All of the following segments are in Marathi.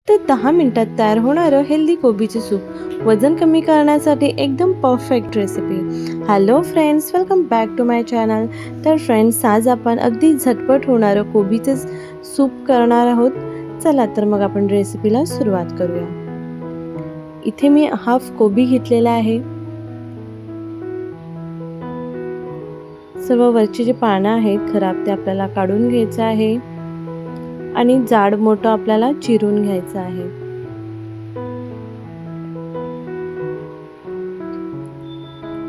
फक्त 10 मिनिटात तयार होणारं हेल्दी कोबीचे सूप वजन कमी करण्यासाठी एकदम perfect recipe. Hello friends, welcome back to my channel. तर फ्रेंड्स, आज आपण अगदी झटपट होणारं कोबीचे सूप करणार आहोत। चला तर मग आपण रेसिपीला सुरुवात करूया। इथे मी हाफ कोबी घेतलेला आहे। सर्व वरची जी पानं आहेत खराब ते आपल्याला काढून घ्यायचं आहे आणि जाड मोठं आपल्याला चिरून घ्यायचं आहे।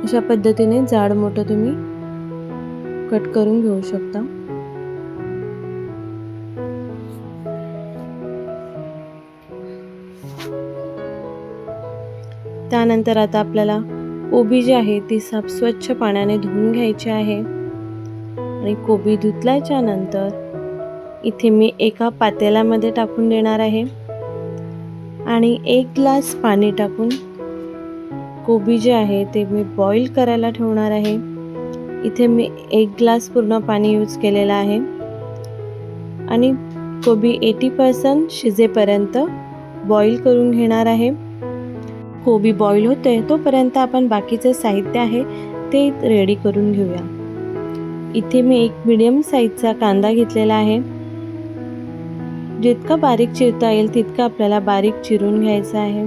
अशा पद्धतीने जाड मोठं तुम्ही कट करून घेऊ शकता। त्यानंतर आता आपल्याला कोबी जी आहे ती स्वच्छ पाण्याने धुवून घ्यायची आहे आणि कोबी धुतल्याच्या नंतर इथे मी एका पातेल्यामध्ये टाकून देणार आहे आणि 1 ग्लास पाणी टाकून कोबी जे आहे ते मी बॉईल करायला ठेवणार आहे। इथे मी 1 ग्लास पूर्ण पाणी यूज केलेला आहे आणि कोबी 80% शिजेपर्यंत बॉईल करून घेणार आहे। कोबी बॉईल होते तोपर्यंत आपण बाकीचे साहित्य आहे ते रेडी करून घेऊया। इथे मी एक मीडियम साईजचा कांदा घेतलेला आहे। जितका बारीक चिरता येईल तितका आपल्याला बारीक चिरून घ्यायचा आहे।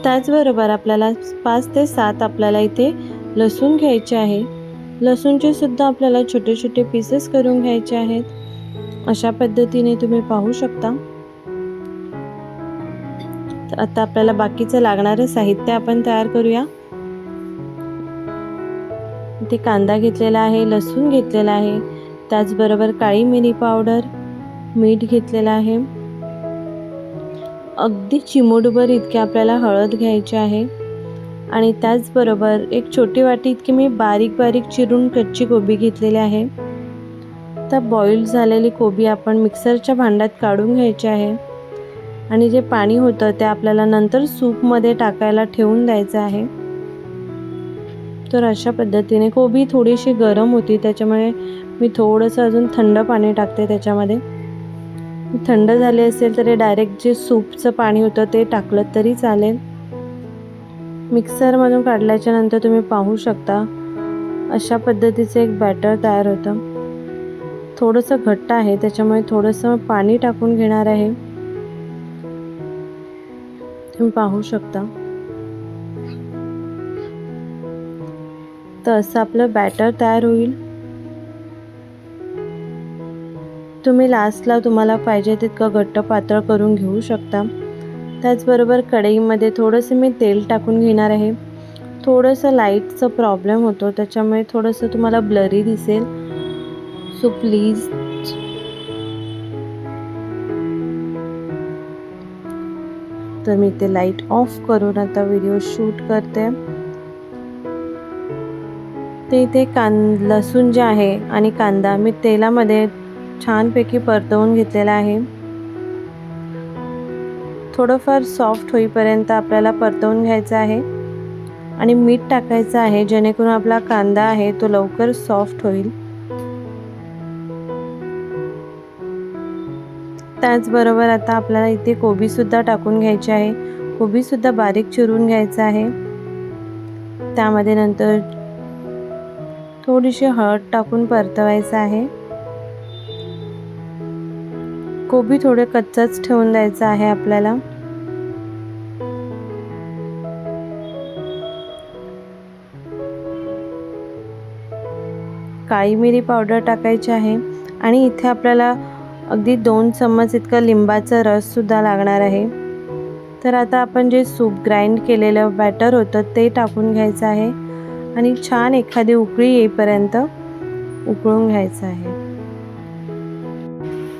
त्याचबरोबर आपल्याला 5 ते 7 आपल्याला इथे लसूण घ्यायचे आहे। लसूणचे सुद्धा आपल्याला छोटे छोटे पीसेस करून घ्यायचे आहेत। अशा पद्धतीने तुम्ही पाहू शकता। तर आता आपल्याला बाकीचं लागणारं साहित्य आपण तयार करूया। इथे कांदा घेतलेला आहे, लसूण घेतलेला आहे, त्याचबरोबर काळी मिरी पावडर, मीठ घेतलेलं आहे, अगदी चिमूटभर इतके आपल्याला हळद घ्यायची आहे आणि त्याचबरोबर एक छोटी वाटी इतकी मी बारीक बारीक चिरून कच्ची कोबी घेतलेली आहे। तर बॉईल झालेली कोबी आपण मिक्सरच्या भांड्यात काढून घ्यायची आहे आणि जे पाणी होतं ते आपल्याला नंतर सूपमध्ये टाकायला ठेवून द्यायचं आहे। तर अशा पद्धतीने कोबी थोडीशी गरम होती त्याच्यामुळे मी थोडंसं अजून थंड पाणी टाकते त्याच्यामध्ये। थंड झाले असेल तरी डायरेक्ट जे सूपचं पाणी होतं ते टाकलं तरी चालेल। मिक्सरमधून काढल्याच्या नंतर तुम्ही पाहू शकता अशा पद्धतीचे एक बॅटर तयार होतं। थोडंसं घट्ट आहे त्याच्यामुळे थोडंसं पाणी टाकून घेणार आहे। तुम्ही पाहू शकता। तर असं आपलं बॅटर तयार होईल। तुम्ही लास्टला तुम्हाला पाहिजे तितकं घट्ट पातळ करून घेऊ शकता। त्याचबरोबर कढईमध्ये थोडंसं मी तेल टाकून घेणार आहे। थोडंसं लाईटचा प्रॉब्लेम होतो त्याच्यामुळे थोडंसं तुम्हाला ब्लरी दिसेल, सो प्लीज तर मी ते लाईट ऑफ करून आता व्हिडिओ शूट करते। ते इथे लसूण जे आहे आणि कांदा मी तेलामध्ये छानपैकी परतवून घेतलेला आहे। थोडंफार सॉफ्ट होईपर्यंत आपल्याला परतवून घ्यायचं आहे आणि मीठ टाकायचं आहे जेणेकरून आपला कांदा आहे तो लवकर सॉफ्ट होईल। त्याचबरोबर आता आपल्याला इथे कोबी सुद्धा टाकून घ्यायची आहे। कोबी सुद्धा बारीक चिरून घ्यायचं आहे। त्यामध्ये नंतर थोडीशी हळद टाकून परतवायचं आहे। कोबी थोडे कच्चाच ठेवून द्यायचं आहे आपल्याला। काळी मिरी पावडर टाकायची आहे आणि इथे आपल्याला अगदी 2 चम्मच इतका लिंबाचा रस सुद्धा लागणार आहे। तर आता आपण जे सूप ग्राइंड केलेलं बॅटर होतं ते टाकून घ्यायचं आहे आणि छान एखादी उकळी येईपर्यंत उकळून घ्यायचं आहे।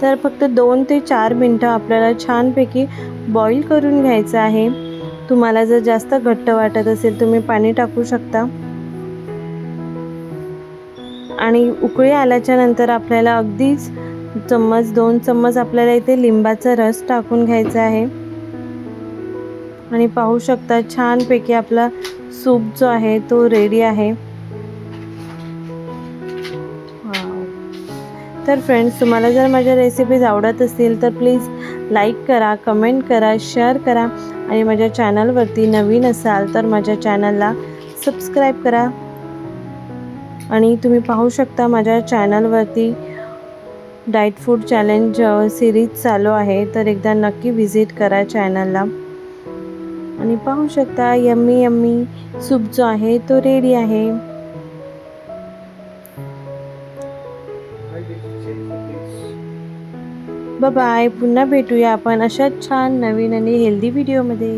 तर फक्त 2 ते 4 मिनिटं आपल्याला छानपैकी बॉईल करून घ्यायचं आहे। तुम्हाला जर जास्त घट्ट वाटत असेल तुम्ही पाणी टाकू शकता आणि उकळी आल्याच्या नंतर आपल्याला अगदीच 2 चम्मच आपल्याला इथे लिंबाचा रस टाकून घ्यायचा आहे आणि पाहू शकता छानपैकी आपला सूप जो आहे तो रेडी आहे। तर फ्रेंड्स, तुम्हाला जर माझ्या रेसिपीज आवडत असतील तर प्लीज लाईक करा, कमेंट करा, शेअर करा आणि माझ्या चॅनलवरती नवीन असाल तर माझ्या चॅनलला सबस्क्राईब करा. आणि तुम्ही पाहू शकता माझ्या चॅनलवरती डाएट फूड चॅलेंज सिरीज चालू आहे, तर एकदा नक्की व्हिजिट करा चॅनलला. आणि पाहू शकता यम्मी यम्मी सूप जो आहे तो रेडी आहे. Bye bye. पुन्हा भेटूया आपण अशाच छान नवीन आणि हेल्दी व्हिडिओमध्ये.